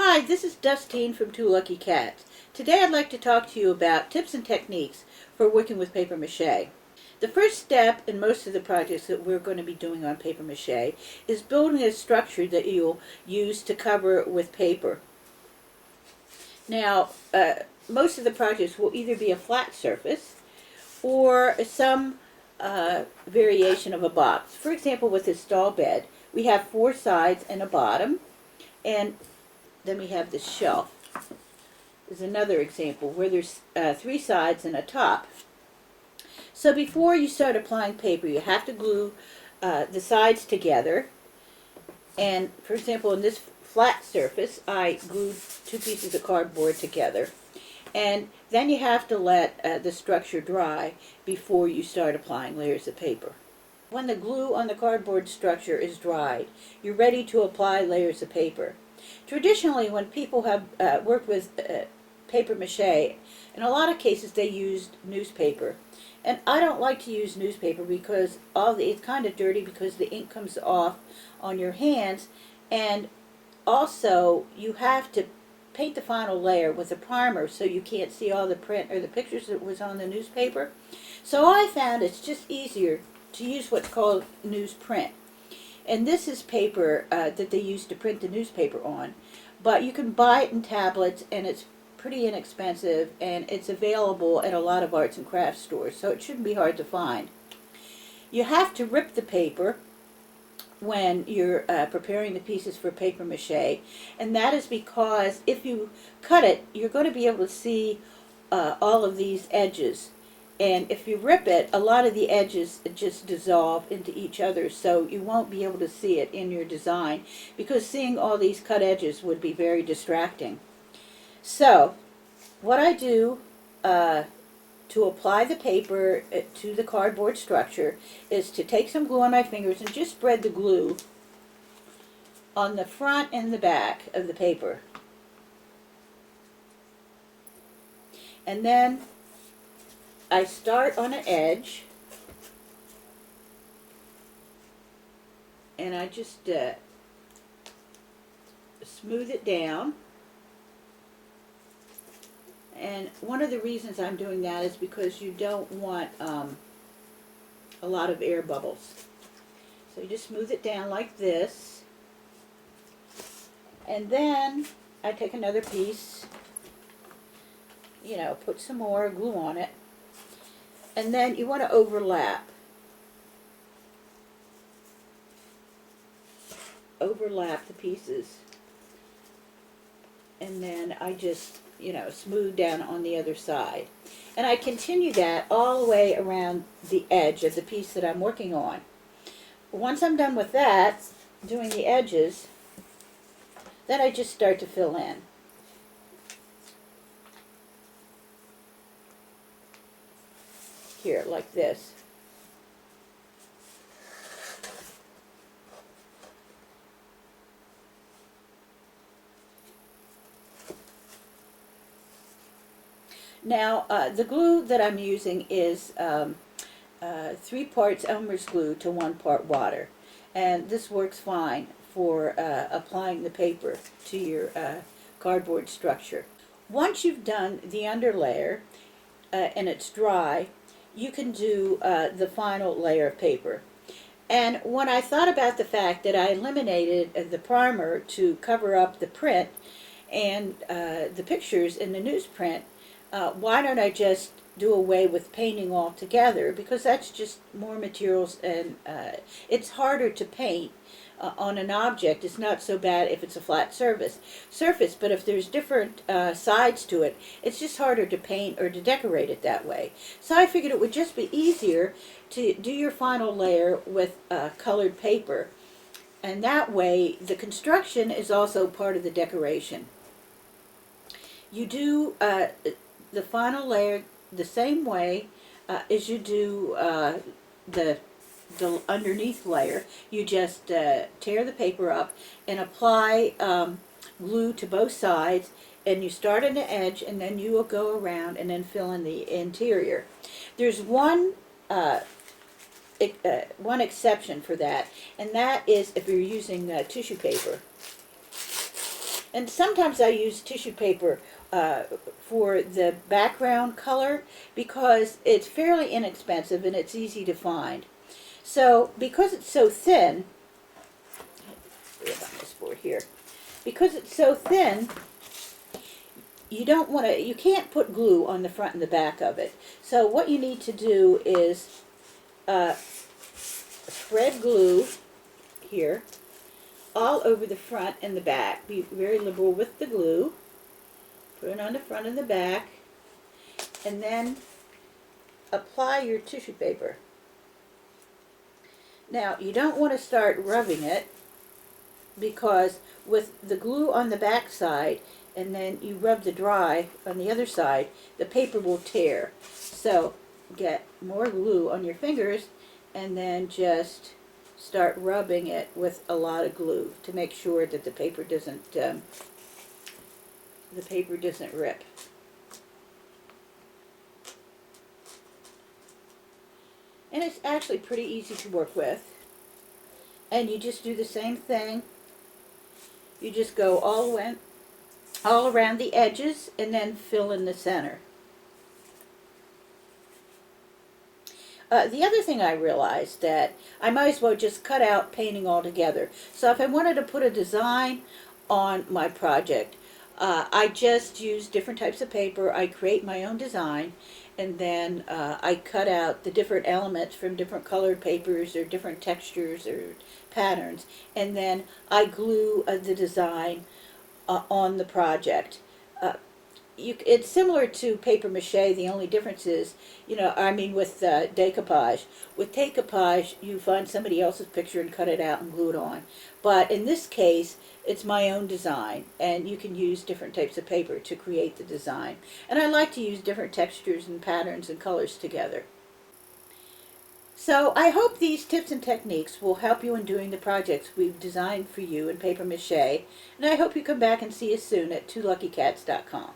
Hi, this is Dustine from Two Lucky Cats. Today I'd like to talk to you about tips and techniques for working with paper mache. The first step in most of the projects that we're going to be doing on paper mache is building a structure that you'll use to cover with paper. Now, most of the projects will either be a flat surface or some variation of a box. For example, with this stall bed, we have 4 sides and a bottom, and then we have this shelf. Is another example where there's 3 sides and a top. So before you start applying paper, you have to glue the sides together. And for example, in this flat surface, I glued 2 pieces of cardboard together. And then you have to let the structure dry before you start applying layers of paper. When the glue on the cardboard structure is dried, you're ready to apply layers of paper. Traditionally, when people have worked with paper mache, in a lot of cases they used newspaper. And I don't like to use newspaper because it's kind of dirty because the ink comes off on your hands, and also you have to paint the final layer with a primer so you can't see all the print or the pictures that was on the newspaper. So I found it's just easier to use what's called newsprint. And this is paper that they use to print the newspaper on. But you can buy it in tablets, and it's pretty inexpensive, and it's available at a lot of arts and crafts stores, so it shouldn't be hard to find. You have to rip the paper when you're preparing the pieces for paper mache, and that is because if you cut it, you're going to be able to see all of these edges. And if you rip it, a lot of the edges just dissolve into each other, so you won't be able to see it in your design, because seeing all these cut edges would be very distracting. So, what I do to apply the paper to the cardboard structure is to take some glue on my fingers and just spread the glue on the front and the back of the paper. And then I start on an edge, and I just smooth it down. And one of the reasons I'm doing that is because you don't want a lot of air bubbles. So you just smooth it down like this. And then I take another piece, put some more glue on it. And then you want to overlap the pieces. And then I just, smooth down on the other side. And I continue that all the way around the edge of the piece that I'm working on. Once I'm done with that, doing the edges, then I just start to fill in. Here, like this. Now, the glue that I'm using is 3 parts Elmer's glue to 1 part water. And this works fine for applying the paper to your cardboard structure. Once you've done the underlayer and it's dry, you can do the final layer of paper. And when I thought about the fact that I eliminated the primer to cover up the print and the pictures in the newsprint, why don't I just do away with painting altogether, because that's just more materials, and it's harder to paint on an object. It's not so bad if it's a flat surface, but if there's different sides to it, it's just harder to paint or to decorate it that way. So I figured it would just be easier to do your final layer with colored paper, and that way the construction is also part of the decoration. You do the final layer the same way as you do the underneath layer. You just tear the paper up and apply glue to both sides, and you start on the edge, and then you will go around and then fill in the interior. There's one exception for that, and that is if you're using tissue paper. And sometimes I use tissue paper for the background color because it's fairly inexpensive and it's easy to find. So because it's so thin, on this board here, because it's so thin, you can't put glue on the front and the back of it. So what you need to do is thread glue here all over the front and the back. Be very liberal with the glue. Put it on the front and the back, and then apply your tissue paper. Now, you don't want to start rubbing it because with the glue on the back side and then you rub the dry on the other side, the paper will tear. So get more glue on your fingers and then just start rubbing it with a lot of glue to make sure that the paper doesn't rip. And it's actually pretty easy to work with. And you just do the same thing. You just go all around the edges and then fill in the center. The other thing I realized that I might as well just cut out painting altogether. So if I wanted to put a design on my project, I just use different types of paper. I create my own design, and then I cut out the different elements from different colored papers or different textures or patterns, and then I glue the design on the project. It's similar to paper mache. The only difference is, with decoupage. With decoupage, you find somebody else's picture and cut it out and glue it on. But in this case, it's my own design, and you can use different types of paper to create the design. And I like to use different textures and patterns and colors together. So I hope these tips and techniques will help you in doing the projects we've designed for you in paper mache, and I hope you come back and see us soon at 2luckycats.com.